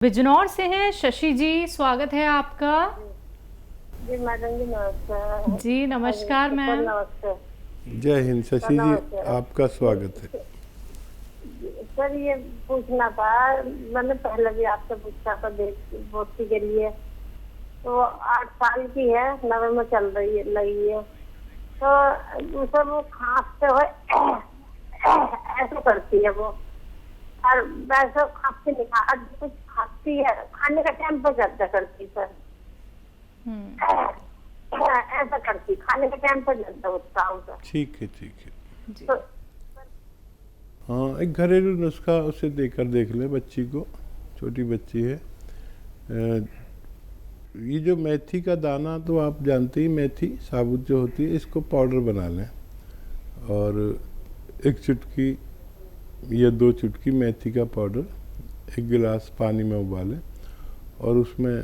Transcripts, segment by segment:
बिजनौर से हैं शशि जी, स्वागत है आपका। जी मैडम जी नमस्कार। जी नमस्कार मैम। नमस्कार जय हिंद शशि जी, नमस्कार। आपका स्वागत है। सर ये पूछना था, मैंने पहले भी आपसे पूछा था बेटी के लिए। तो 8 साल की है, 9 में चल रही है लगी है। तो सर वो खांसते हुए ऐसे करती है वो, और वैसे खांसती नहीं, आज कुछ खांसती है, खाने का टाइम पर ज्यादा करती सर। ऐसा करती, खाने के टाइम पर ज्यादा होता है। ठीक है ठीक है। तो हाँ, एक घरेलू नुस्खा उसे देकर देख ले बच्ची को, छोटी बच्ची है। ये जो मेथी का दाना तो आप जानते ही, मेथी साबुत जो होती है, इसको पाउडर बना लें और 1 चुटकी या 2 चुटकी मेथी का पाउडर 1 गिलास पानी में उबालें और उसमें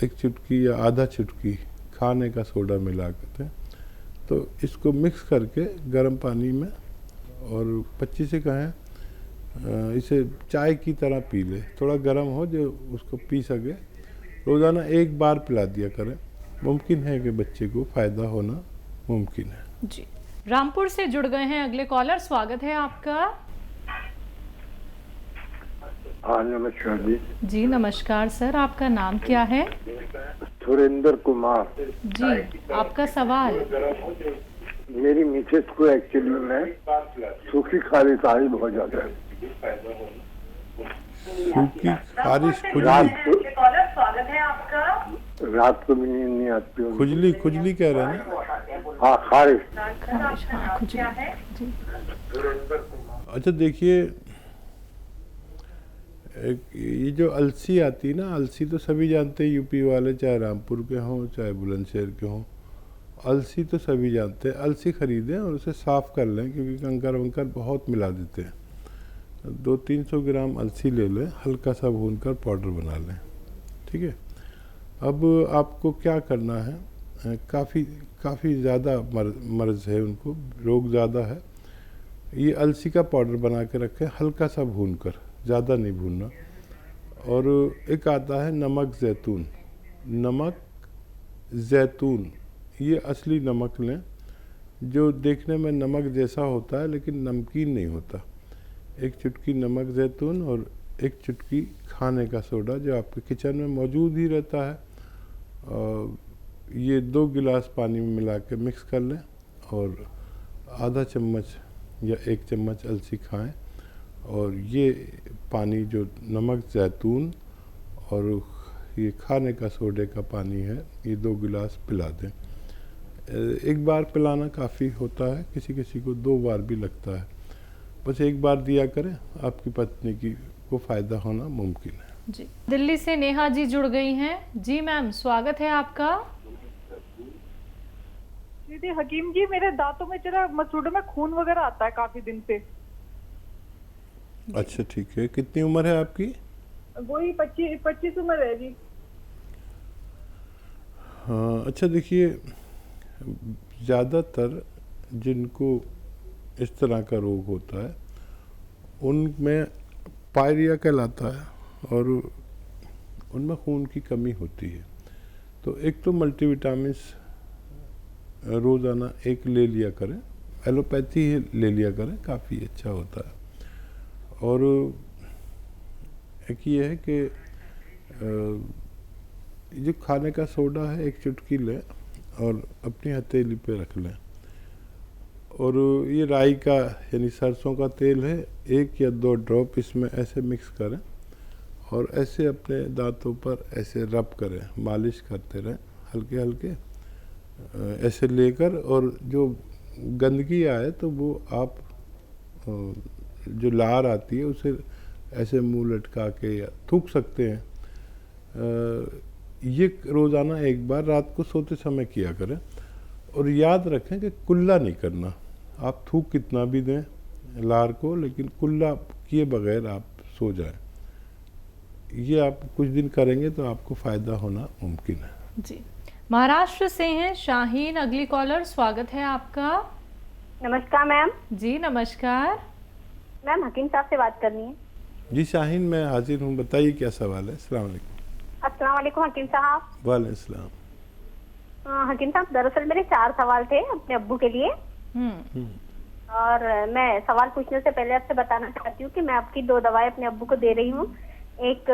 1 चुटकी या आधा चुटकी खाने का सोडा मिला करते हैं। तो इसको मिक्स करके गर्म पानी में, और बच्ची से कहें इसे चाय की तरह पी ले, थोड़ा गर्म हो जो उसको पी सके। रोज़ाना 1 बार पिला दिया करें, मुमकिन है कि बच्चे को फ़ायदा होना मुमकिन है। जी रामपुर से जुड़ गए हैं अगले कॉलर, स्वागत है आपका। हाँ नमस्कार जी। जी नमस्कार सर, आपका नाम क्या है? सुरेंद्र कुमार जी आपका सवाल। मेरी मिसेस को एक्चुअली में सूखी खारिश आ रही बहुत ज्यादा है। सूखी खारिश, रात खुजली, को स्वागत है आपका। रात को भी नींद नहीं आती उनको। खुजली खुजली कह रहे हैं ना? हाँ खारिश। हाँ, खुजली। जी अच्छा देखिए, ये जो अलसी आती है ना, अलसी तो सभी जानते हैं, यूपी वाले चाहे रामपुर के हों चाहे बुलंदशहर के हों, अलसी तो सभी जानते हैं। अलसी खरीदें और उसे साफ़ कर लें, क्योंकि कंकर वंकर बहुत मिला देते हैं। 200-300 ग्राम अलसी ले लें, हल्का सा भूनकर पाउडर बना लें, ठीक है। अब आपको क्या करना है, काफ़ी ज़्यादा मर्ज़ है उनको, रोग ज़्यादा है। ये अलसी का पाउडर बना के रखें, हल्का सा भूनकर, ज़्यादा नहीं भूनना। और एक आता है नमक ज़ैतून, नमक ज़ैतून, ये असली नमक लें जो देखने में नमक जैसा होता है लेकिन नमकीन नहीं होता। 1 चुटकी नमक ज़ैतून और 1 चुटकी खाने का सोडा जो आपके किचन में मौजूद ही रहता है, ये 2 गिलास पानी में मिला के मिक्स कर लें और आधा चम्मच या 1 चम्मच अलसी खाएं। और ये पानी जो नमक ज़ैतून और ये खाने का सोडे का पानी है, ये 2 गिलास पिला दें। 1 बार पिलाना काफ़ी होता है, किसी किसी को 2 बार भी लगता है। बस 1 बार दिया करें, आपकी पत्नी को फ़ायदा होना मुमकिन है। जी दिल्ली से नेहा जी जुड़ गई हैं। जी मैम स्वागत है आपका। दीदी हकीम जी, मेरे दांतों में जरा मसूड़ों में खून वगैरह आता है काफी दिन से। अच्छा ठीक है, कितनी उम्र है आपकी? वही 25 उम्र है जी। हाँ अच्छा देखिए, ज़्यादातर जिनको इस तरह का रोग होता है उनमें पायरिया कहलाता है और उनमें खून की कमी होती है। तो एक तो मल्टीविटामिन्स रोज़ाना 1 ले लिया करें, एलोपैथी ही ले लिया करें, काफ़ी अच्छा होता है। और एक ये है कि जो खाने का सोडा है 1 चुटकी लें और अपनी हथेली पे रख लें। और ये राई का यानी सरसों का तेल है, 1 या 2 ड्रॉप इसमें ऐसे मिक्स करें और ऐसे अपने दांतों पर ऐसे रब करें, मालिश करते रहें हल्के हल्के ऐसे लेकर। और जो गंदगी आए तो वो आप जो लार आती है उसे ऐसे मुंह लटका के या थूक सकते हैं। ये रोज़ाना 1 बार रात को सोते समय किया करें। और याद रखें कि कुल्ला नहीं करना, आप थूक कितना भी दें लार को, लेकिन कुल्ला किए बगैर आप सो जाएं। ये आप कुछ दिन करेंगे तो आपको फ़ायदा होना मुमकिन है। जी महाराष्ट्र से हैं शाहीन अगली कॉलर, स्वागत है आपका। नमस्कार मैम। जी नमस्कार। मैम हकीम साहब से बात करनी है। जी शाहीन, मैं हाजिर हूँ, बताइए क्या सवाल है। अस्सलाम वालेकुम। अस्सलाम वालेकुम हकीम साहब। वालेकुम सलाम। हकीम साहब, दरअसल मेरे 4 सवाल थे अपने अब्बू के लिए। और मैं सवाल पूछने से पहले आपसे बताना चाहती हूँ कि मैं आपकी 2 दवाएं अपने अब्बू को दे रही हूँ। एक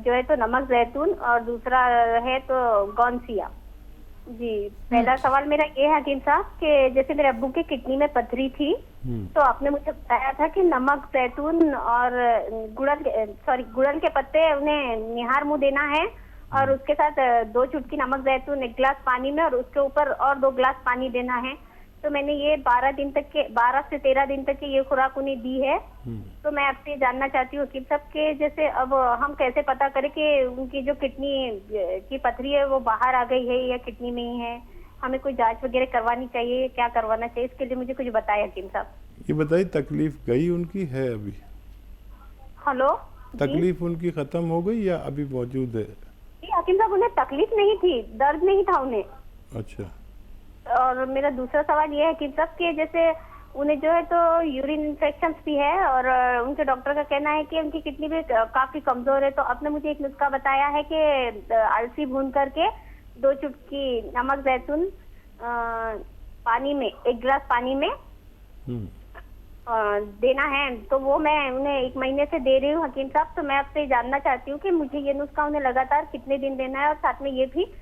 जो है तो नमक जैतून और दूसरा है तो गौनसिया। जी, पहला सवाल मेरा ये है हकीम साहब कि जैसे मेरे अब्बू के किडनी में पथरी थी, तो आपने मुझे बताया था कि नमक जैतून और गुड़हल के पत्ते उन्हें निहार मुंह देना है और उसके साथ 2 चुटकी नमक जैतून 1 गिलास पानी में और उसके ऊपर और 2 गिलास पानी देना है। तो मैंने ये 12 से 13 दिन तक की ये खुराक उन्हें दी है। तो मैं आपसे ये जानना चाहती हूँ कि सबके जैसे अब हम कैसे पता करें कि उनकी जो किडनी की पथरी है वो बाहर आ गई है या किडनी में ही है? हमें कोई जांच वगैरह करवानी चाहिए, क्या करवाना चाहिए? इसके लिए मुझे कुछ बताएं हकीम साहब। ये बताइए, तकलीफ गई उनकी है अभी? हेलो, तकलीफ उनकी खत्म हो गई या अभी मौजूद है? जी हकीम साहब, उन्हें तकलीफ नहीं थी, दर्द नहीं था उन्हें। अच्छा। और मेरा दूसरा सवाल ये है कि सबके जैसे उन्हें जो है तो यूरिन इन्फेक्शन भी है और उनके डॉक्टर का कहना है कि उनकी किडनी भी काफी कमजोर है। तो आपने मुझे एक नुस्खा बताया है कि अलसी भून करके 2 चुटकी नमक जैतून पानी में 1 गिलास पानी में देना है। तो वो मैं उन्हें 1 महीने से दे रही हूँ हकीम साहब। तो मैं आपसे जानना चाहती हूँ कि मुझे ये नुस्खा उन्हें लगातार कितने दिन देना है और साथ में ये भी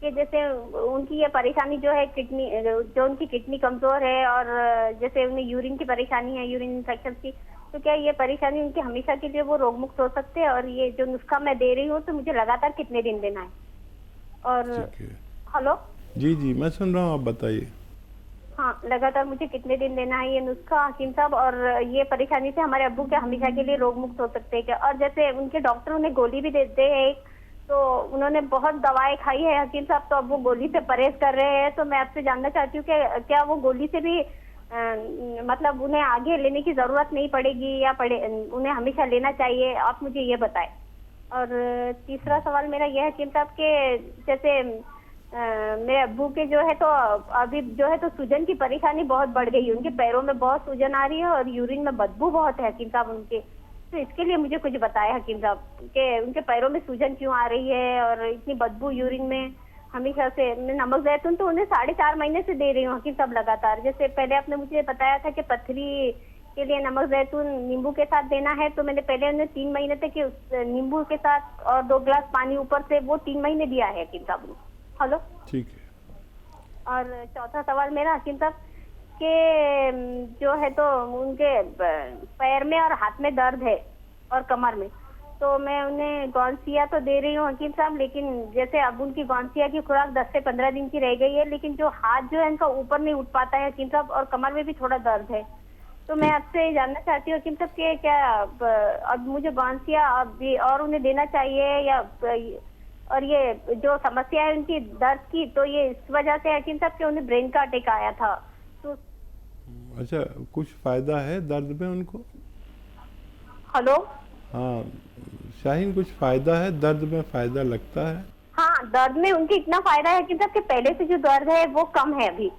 कि जैसे उनकी ये परेशानी जो है किडनी, जो उनकी किडनी कमजोर है और जैसे उन्हें यूरिन की परेशानी है, यूरिन इन्फेक्शन की, तो क्या ये परेशानी उनकी हमेशा के लिए वो रोग मुक्त हो सकते हैं? और ये जो नुस्खा मैं दे रही हूँ तो मुझे लगातार कितने दिन देना है? और हेलो, जी जी मैं सुन रहा हूँ, आप बताइए। हाँ, लगातार मुझे कितने दिन देना है ये नुस्खा हकीम साहब? और ये परेशानी से हमारे अब्बू के हमेशा के लिए रोग मुक्त हो सकते हैं क्या? और जैसे उनके डॉक्टर उन्हें गोली भी देते हैं, तो उन्होंने बहुत दवाएं खाई है हकीम साहब, तो अब वो गोली से परहेज कर रहे हैं। तो मैं आपसे जानना चाहती हूँ कि क्या वो गोली से भी मतलब उन्हें आगे लेने की जरूरत नहीं पड़ेगी या उन्हें हमेशा लेना चाहिए? आप मुझे ये बताएं। और तीसरा सवाल मेरा यह है हकीम साहब के जैसे मेरे अब्बू के जो है तो अभी जो है तो सूजन की परेशानी बहुत बढ़ गई है, उनके पैरों में बहुत सूजन आ रही है और यूरिन में बदबू बहुत है हकीम साहब उनके। तो इसके लिए मुझे कुछ बताया हकीम साहब कि उनके पैरों में सूजन क्यों आ रही है और इतनी बदबू यूरिन में हमेशा से। मैं नमक जैतून तो उन्हें 4.5 महीने से दे रही हूँ हकीम साहब लगातार। जैसे पहले आपने मुझे बताया था कि पथरी के लिए नमक जैतून नींबू के साथ देना है, तो मैंने पहले उन्हें 3 महीने तक नींबू के साथ और 2 गिलास पानी ऊपर से वो 3 महीने दिया है हकीम साहब। हेलो, ठीक है। और चौथा सवाल मेरा हकीम साहब के जो है तो उनके पैर में और हाथ में दर्द है और कमर में, तो मैं उन्हें गौनसिया तो दे रही हूँ हकीम साहब, लेकिन जैसे अब उनकी गौनसिया की खुराक 10 से 15 दिन की रह गई है, लेकिन जो हाथ जो है इनका ऊपर नहीं उठ पाता है हकीम साहब और कमर में भी थोड़ा दर्द है। तो मैं आपसे जानना चाहती हूँ हकीम साहब कि क्या अब मुझे गौनसिया अब भी और उन्हें देना चाहिए या और ये जो समस्या है उनकी दर्द की, तो ये इस वजह से हकीम साहब कि उन्हें ब्रेन का अटैक आया था। तो अच्छा, कुछ फायदा है दर्द में उनको? हेलो, हाँ शाहीन, कुछ फायदा है दर्द में? फायदा लगता है? हाँ, दर्द में उनके इतना फायदा है कि कि पहले से जो दर्द है वो कम है अभी,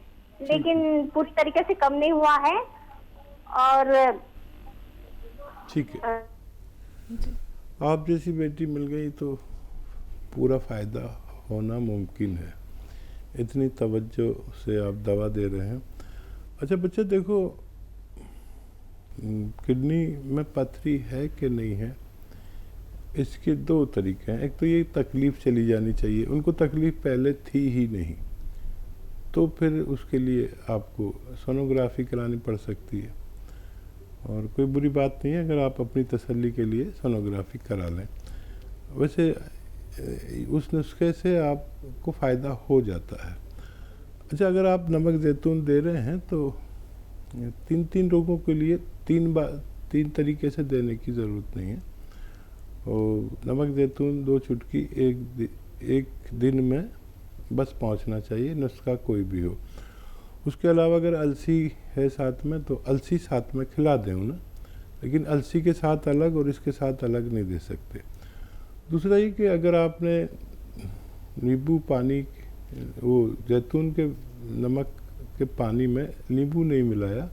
लेकिन पूरी तरीके से कम नहीं हुआ है। और ठीक है, आप जैसी बेटी मिल गई तो पूरा फायदा होना मुमकिन है। इतनी तवज्जो से आप दवा दे रहे हैं। अच्छा बच्चे, देखो किडनी में पथरी है कि नहीं है, इसके 2 तरीके हैं। एक तो ये तकलीफ़ चली जानी चाहिए, उनको तकलीफ़ पहले थी ही नहीं, तो फिर उसके लिए आपको सोनोग्राफी करानी पड़ सकती है और कोई बुरी बात नहीं है अगर आप अपनी तसल्ली के लिए सोनोग्राफी करा लें। वैसे उस नुस्खे से आपको फ़ायदा हो जाता है। अच्छा, अगर आप नमक जैतून दे रहे हैं तो 3 रोगों के लिए 3 तरीके से देने की ज़रूरत नहीं है। और नमक जैतून 2 चुटकी एक दिन में बस पहुंचना चाहिए, नुस्खा कोई भी हो। उसके अलावा अगर अलसी है साथ में तो अलसी साथ में खिला दें ना, लेकिन अलसी के साथ अलग और इसके साथ अलग नहीं दे सकते। दूसरा ये कि अगर आपने नींबू पानी, वो जैतून के नमक के पानी में नींबू नहीं मिलाया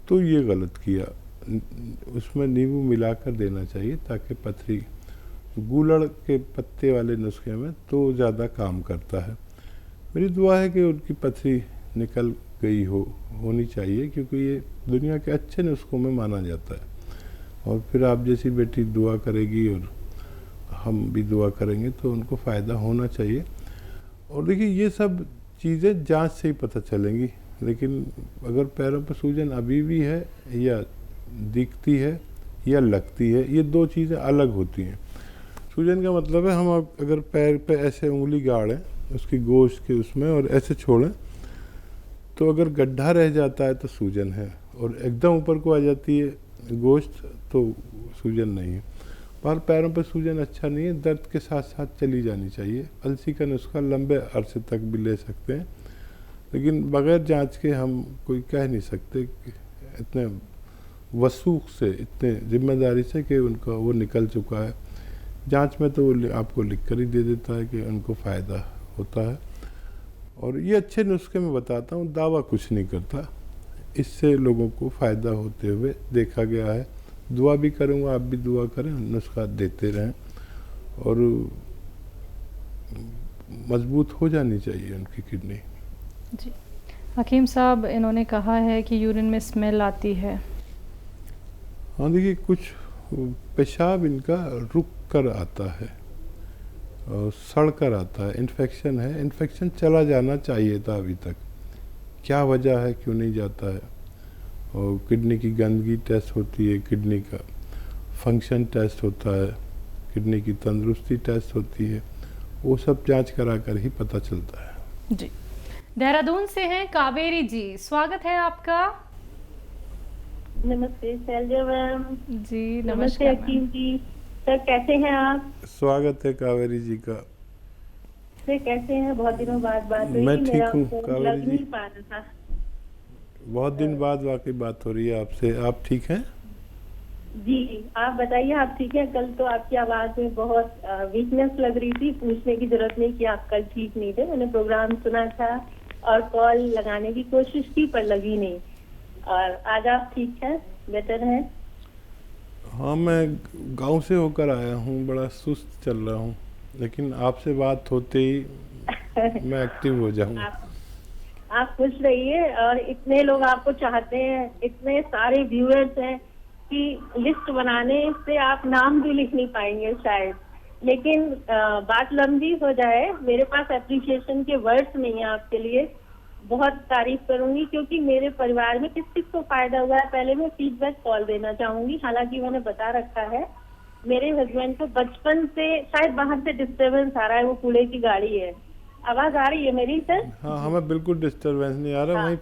तो ये गलत किया। उसमें नींबू मिलाकर देना चाहिए, ताकि पथरी, गूलड़ के पत्ते वाले नुस्खे में तो ज़्यादा काम करता है। मेरी दुआ है कि उनकी पथरी निकल गई होनी चाहिए, क्योंकि ये दुनिया के अच्छे नुस्खों में माना जाता है। और फिर आप जैसी बेटी दुआ करेगी और हम भी दुआ करेंगे तो उनको फ़ायदा होना चाहिए। और देखिए, ये सब चीज़ें जांच से ही पता चलेंगी, लेकिन अगर पैरों पर सूजन अभी भी है या दिखती है या लगती है, ये दो चीज़ें अलग होती हैं। सूजन का मतलब है हम अगर पैर पे ऐसे उंगली गाड़ें उसकी गोश्त के उसमें और ऐसे छोड़ें, तो अगर गड्ढा रह जाता है तो सूजन है, और एकदम ऊपर को आ जाती है गोश्त तो सूजन नहीं है। पर पैरों पर सूजन अच्छा नहीं है, दर्द के साथ साथ चली जानी चाहिए। अलसी का नुस्खा लंबे अरसे तक भी ले सकते हैं, लेकिन बगैर जांच के हम कोई कह नहीं सकते कि इतने वसूख से, इतने जिम्मेदारी से कि उनका वो निकल चुका है। जांच में तो वो आपको लिख कर ही दे देता है कि उनको फ़ायदा होता है। और ये अच्छे नुस्खे मैं बताता हूँ, दावा कुछ नहीं करता, इससे लोगों को फ़ायदा होते हुए देखा गया है। दुआ भी करूँगा, आप भी दुआ करें, नुस्खा देते रहें, और मजबूत हो जानी चाहिए उनकी किडनी। जी हकीम साहब, इन्होंने कहा है कि यूरिन में स्मेल आती है। हाँ देखिए, कुछ पेशाब इनका रुक कर आता है और सड़ कर आता है, इन्फेक्शन है, इन्फेक्शन चला जाना चाहिए था अभी तक, क्या वजह है, क्यों नहीं जाता है। और किडनी की गंदगी टेस्ट होती है, किडनी का फंक्शन टेस्ट होता है, किडनी की तंदुरुस्ती टेस्ट होती है, वो सब जांच करा कर ही पता चलता है। जी देहरादून से हैं कावेरी जी, स्वागत है आपका। नमस्ते शैलजा मैम। जी नमस्ते नमस्कार हकीम जी। सर कैसे हैं आप? स्वागत है कावेरी जी का। सर कैसे हैं? बहुत दिनों बाद बात हुई। मैं ठीक मेरा हूँ फोन कावेरी लग जी। नहीं पा रहा था। बहुत दिन बाद वाकई बात हो रही है आपसे। आप ठीक हैं? जी आप बताइए, आप ठीक हैं? कल तो आपकी आवाज में बहुत वीकनेस लग रही थी, पूछने की जरूरत नहीं कि आप कल ठीक नहीं थे। मैंने प्रोग्राम सुना था और कॉल लगाने की कोशिश की पर लगी नहीं, और आज आप ठीक हैं, बेटर हैं? हाँ, मैं गांव से होकर आया हूँ, बड़ा सुस्त चल रहा हूँ, लेकिन आपसे बात होते ही मैं एक्टिव हो जाऊँगा। आप खुश रहिए, और इतने लोग आपको चाहते हैं, इतने सारे व्यूअर्स हैं कि लिस्ट बनाने से आप नाम भी लिख नहीं पाएंगे शायद। लेकिन बात लंबी हो जाए, मेरे पास एप्रिसिएशन के वर्ड्स नहीं है आपके लिए। बहुत तारीफ करूंगी, क्योंकि मेरे परिवार में किस किस को फायदा हुआ है। पहले मैं फीडबैक कॉल देना चाहूंगी। हालांकि मैंने बता रखा है, मेरे हस्बैंड को बचपन से शायद बाहर से डिस्टर्बेंस आ रहा है, वो कूड़े की गाड़ी है। आवाज आ रही है मेरी सर? हाँ, हमें बिल्कुल डिस्टरबेंस नहीं आ रहा। हाँ। वहीं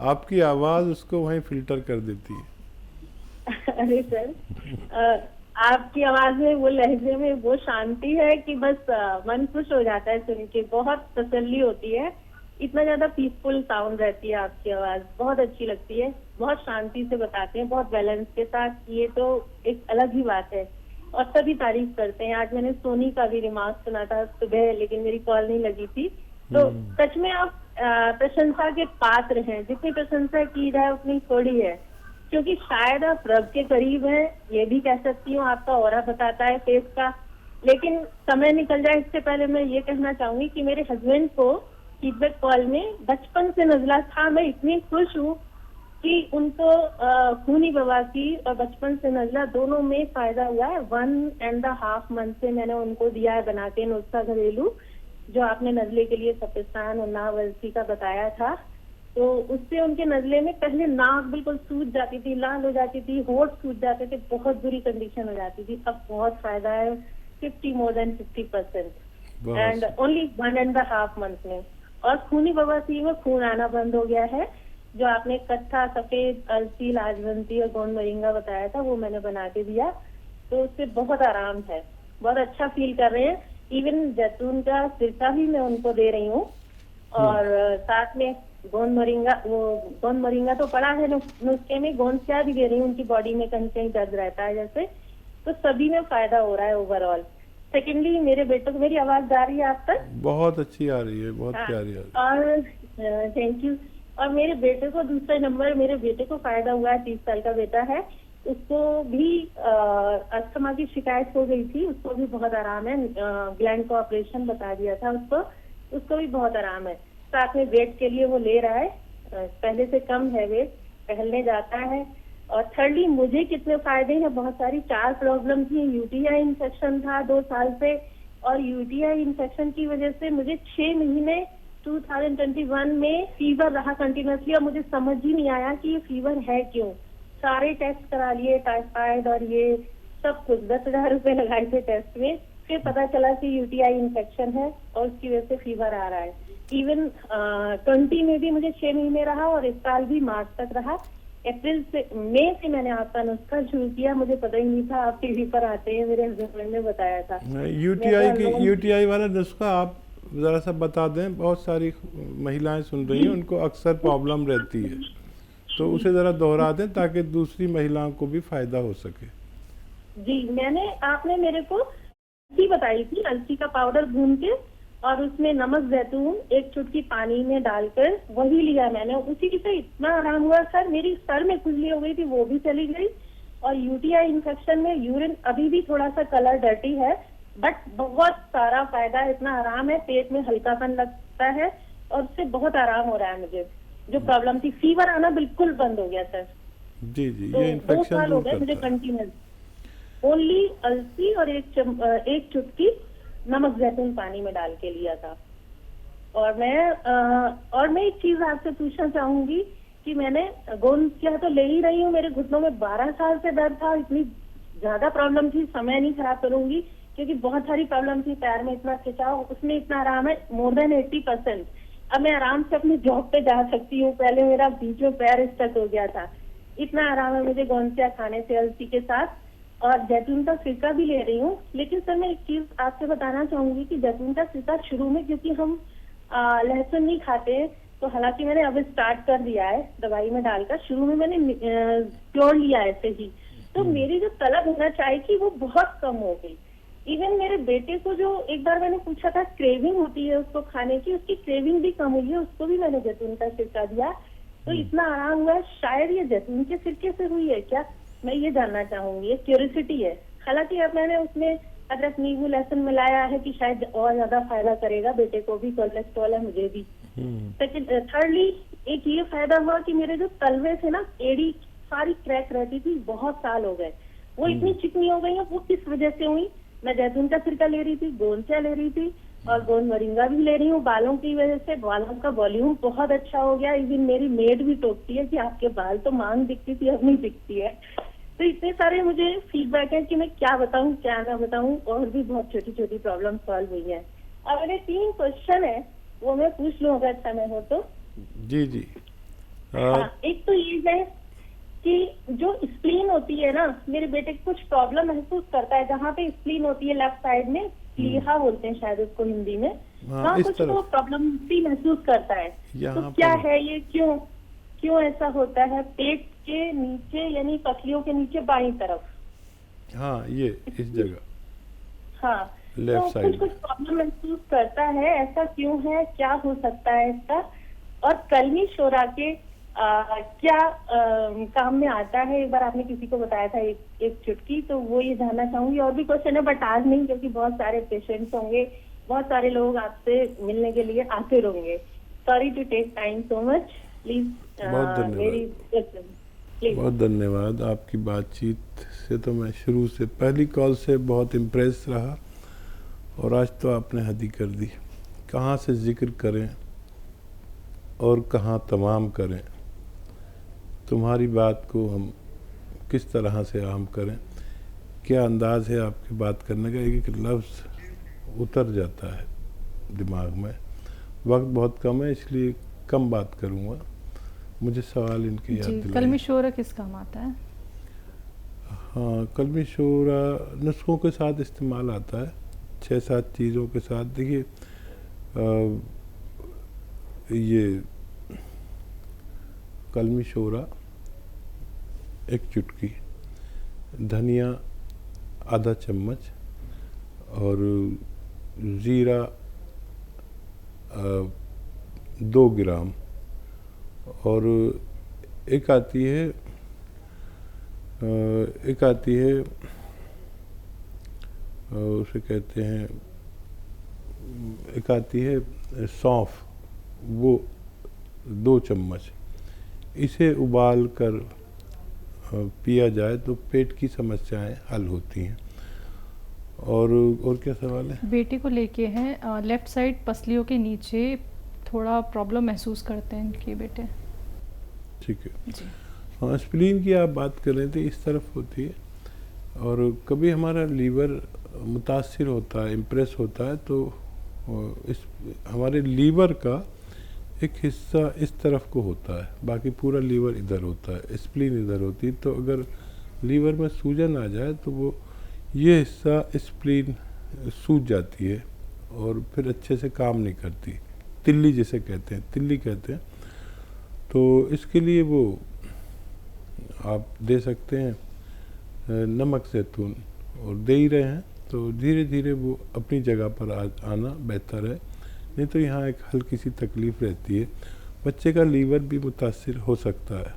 आपकी आवाज़ उसको वहीं फिल्टर कर देती है। अरे सर, आपकी आवाज में, वो लहजे में वो शांति है कि बस मन खुश हो जाता है सुन के, बहुत तसल्ली होती है। इतना ज्यादा पीसफुल साउंड रहती है आपकी आवाज, बहुत अच्छी लगती है, बहुत शांति से बताते हैं, बहुत बैलेंस के साथ। ये तो एक अलग ही बात है, और सभी तारीफ करते हैं। आज मैंने सोनी का भी रिमार्क सुना था सुबह, लेकिन मेरी कॉल नहीं लगी थी। तो सच में आप प्रशंसा के पात्र हैं। जितनी प्रशंसा की जाए उतनी थोड़ी है, क्योंकि शायद आप रब के करीब हैं, ये भी कह सकती हूँ। आपका ऑरा बताता है फेस का। लेकिन समय निकल जाए, इससे पहले मैं ये कहना चाहूंगी कि मेरे हस्बैंड को फीडबैक कॉल में बचपन से नजला था। मैं इतनी खुश हूँ कि उनको खूनी बवासीर और बचपन से नजला दोनों में फायदा हुआ है। 1.5 मंथ से मैंने उनको दिया है बना के नुस्खा घरेलू, जो आपने नजले के लिए सफेस्तान और नाव अलसी का बताया था। तो उससे उनके नजले में पहले नाक बिल्कुल सूज जाती थी, लाल हो जाती थी, होठ सूज जाते थे, बहुत बुरी कंडीशन हो जाती थी। अब बहुत फायदा है, 50% एंड ओनली 1.5 मंथ में। और खूनी बवासीर में खून आना बंद हो गया है। जो आपने कत्था, सफेद, अलसी, लाजवंती और गोंद मोरिंगा बताया था, वो मैंने बना के दिया, तो उससे बहुत आराम है, बहुत अच्छा फील कर रहे हैं। इवन जैतून का सिरका भी मैं उनको दे रही हूँ, और साथ में गोंद मोरिंगा तो पड़ा है नुस्खे में, गोंद चाय भी दे रही हूँ। उनकी बॉडी में कहीं कहीं दर्द रहता है जैसे, तो सभी में फायदा हो रहा है ओवरऑल। सेकेंडली, मेरे बेटों को, मेरी आवाज जा रही है आप तक? बहुत अच्छी आ रही है, बहुत प्यारी आ रही है। और थैंक यू। और मेरे बेटे को दूसरे नंबर, मेरे बेटे को फायदा हुआ है, 30 साल का बेटा है। उसको भी अस्थमा की शिकायत हो गई थी, उसको भी बहुत आराम है। ग्लैंड का ऑपरेशन बता दिया था उसको भी बहुत आराम है। साथ में वेट के लिए वो ले रहा है, पहले से कम है वेट, टहलने जाता है। और थर्डली मुझे कितने फायदे हैं, बहुत सारी 4 प्रॉब्लम थी। यूटीआई इन्फेक्शन था 2 साल से, और यूटीआई इन्फेक्शन की वजह से मुझे 6 महीने 2021 में फीवर रहा कंटिन्यूसली, और मुझे समझ ही नहीं आया कि ये फीवर है क्यों। सारे टेस्ट करा लिए, टाइफाइड और ये सब कुछ, 10,000 रुपए लगाए थे टेस्ट में। फिर पता चला कि यूटीआई इन्फेक्शन है और उसकी वजह से फीवर आ रहा है। इवन 20 में भी मुझे 6 महीने रहा, और इस साल भी मार्च तक रहा। अप्रैल से मई से मैंने आपका नुस्खा शुरू किया, मुझे पता ही नहीं था आप टीवी पर आते हैं, मेरे हस्बैंड ने बताया था। यूटीआई वाला नुस्खा आप ज़रा सा बता दें, बहुत सारी महिलाएं सुन रही हैं, उनको अक्सर प्रॉब्लम रहती है, तो उसे ज़रा दोहरा दें ताकि दूसरी महिलाओं को भी फायदा हो सके। जी, आपने मेरे को अलसी बताई थी, अलसी का पाउडर भून के और उसमें नमक जैतून 1 चुटकी पानी में डालकर वही लिया मैंने। उसी से इतना आराम हुआ सर, मेरी सर में खुजली हो गई थी वो भी चली गई, और यूटीआई इन्फेक्शन में यूरिन अभी भी थोड़ा सा कलर डर्टी है, बट बहुत सारा फायदा, इतना आराम है, पेट में हल्कापन लगता है और उससे बहुत आराम हो रहा है मुझे। जो प्रॉब्लम थी, फीवर आना बिल्कुल बंद हो गया सर। जी जी, तो ये 2 इन्फेक्शन साल हो दूर गए मुझे करता है। कंटिन्यूस ओनली अलसी और 1 चुटकी नमक जैतून पानी में डाल के लिया था। और मैं एक चीज आपसे पूछना चाहूंगी कि मैंने गोंद तो ले ही रही हूँ, मेरे घुटनों में 12 साल से दर्द था, इतनी ज्यादा प्रॉब्लम थी, समय नहीं खराब करूंगी क्योंकि बहुत सारी प्रॉब्लम थी, पैर में इतना खिंचाव, उसमें इतना आराम है, मोर देन 80%। अब मैं आराम से अपनी जॉब पे जा सकती हूँ, पहले मेरा बीच में पैर स्टक हो गया था। इतना आराम है मुझे गोंद खाने से अलसी के साथ, और जैतून का सिरका भी ले रही हूँ। लेकिन सर मैं एक चीज आपसे बताना चाहूंगी कि जैतून का सिरका शुरू में, क्योंकि हम लहसुन नहीं खाते, तो हालांकि मैंने अब स्टार्ट कर दिया है दवाई में डालकर, शुरू में मैंने प्योर लिया ऐसे ही, तो मेरी जो तलब होना चाय की वो बहुत कम हो गई। इवन मेरे बेटे को जो एक बार मैंने पूछा था क्रेविंग होती है उसको खाने की, उसकी क्रेविंग भी कम हुई है, उसको भी मैंने जैतून का सिरका दिया, तो इतना आराम हुआ है। शायद ये जैतून के सिरके से हुई है क्या, मैं ये जानना चाहूंगी, ये क्यूरियोसिटी है। हालांकि अब मैंने उसमें अदरक नींबू लहसुन मिलाया है कि शायद और ज्यादा फायदा करेगा, बेटे को भी कोलेस्ट्रॉल है, मुझे भी। सेकंड थर्डली एक ये फायदा हुआ कि मेरे जो तलवे थे ना, एड़ी सारी क्रैक रहती थी, बहुत साल हो गए, वो इतनी चिकनी हो गई है। वो किस वजह से हुई, मैं जैतून का सिरका ले रही थी, गोंद ले रही थी और गोंद मोरिंगा भी ले रही हूँ। बालों की वजह से बालों का वॉल्यूम बहुत अच्छा हो गया। इवन मेरी मेड भी टोकती है कि आपके बाल तो मांग दिखती थी, अब नहीं दिखती है। तो इतने सारे मुझे फीडबैक है कि मैं क्या बताऊं क्या ना बताऊं, और भी बहुत छोटी छोटी प्रॉब्लम सॉल्व हुई है। अब मेरे 3 क्वेश्चन है, वो मैं पूछ लूं अगर समय हो तो। जी जी। हाँ, एक तो ये है कि जो स्प्लीन होती है ना, मेरे बेटे को कुछ प्रॉब्लम महसूस करता है जहाँ पे स्प्लीन होती है लेफ्ट साइड में, प्लीहा बोलते हैं शायद उसको हिंदी में, वहाँ कुछ तो प्रॉब्लम भी महसूस करता है। तो क्या है ये, क्यों ऐसा होता है? पेट के नीचे यानी पसलियों के नीचे बाईं तरफ, हाँ ये इस जगह, हाँ, लेफ्ट साइड कुछ प्रॉब्लम महसूस करता है, ऐसा क्यों है, क्या हो सकता है इसका? और कलमी शोरा के क्या काम में आता है? एक बार आपने किसी को बताया था एक चुटकी, तो वो ये जानना चाहूंगी। और भी क्वेश्चन है बट आज नहीं, क्योंकि बहुत सारे पेशेंट्स होंगे, बहुत सारे लोग आपसे मिलने के लिए आते रहेंगे। Sorry to take time so much, please. बहुत धन्यवाद। आपकी बातचीत से तो मैं शुरू से, पहली कॉल से बहुत इम्प्रेस रहा, और आज तो आपने हद ही कर दी। कहाँ से जिक्र करें और कहाँ तमाम करें, तुम्हारी बात को हम किस तरह से आम करें, क्या अंदाज़ है आपकी बात करने का, एक एक लफ्ज़ उतर जाता है दिमाग में। वक्त बहुत कम है इसलिए कम बात करूँगा। मुझे सवाल इनके याद दिलाइए। कलमी शोरा किस काम आता है? हाँ, कलमी शोरा नुस्खों के साथ इस्तेमाल आता है, 6-7 चीज़ों के साथ। देखिए ये कलमी शोरा 1 चुटकी, धनिया आधा चम्मच, और ज़ीरा 2 ग्राम, और एक आती है एक आती है उसे कहते हैं, एक आती है सौंफ, वो 2 चम्मच, इसे उबाल कर पिया जाए तो पेट की समस्याएं हल होती हैं। और क्या सवाल है? बेटे को लेके हैं, लेफ्ट साइड पसलियों के नीचे थोड़ा प्रॉब्लम महसूस करते हैं इनके बेटे। ठीक है। जी। हाँ, स्प्लीन की आप बात कर रहे थे, इस तरफ होती है और कभी हमारा लीवर मुतासिर होता है, इम्प्रेस होता है, तो इस हमारे लीवर का एक हिस्सा इस तरफ को होता है, बाकी पूरा लीवर इधर होता है, स्प्लीन इधर होती है। तो अगर लीवर में सूजन आ जाए तो वो ये हिस्सा स्प्लीन सूज जाती है और फिर अच्छे से काम नहीं करती, तिल्ली जिसे कहते हैं, तिल्ली कहते हैं। तो इसके लिए वो आप दे सकते हैं नमक ज़ैतून, और दे ही रहे हैं, तो धीरे धीरे वो अपनी जगह पर आना बेहतर है। नहीं तो यहाँ एक हल्की सी तकलीफ़ रहती है, बच्चे का लीवर भी मुतासिर हो सकता है,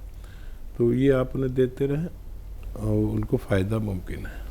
तो ये आप उन्हें देते रहें और उनको फ़ायदा मुमकिन है।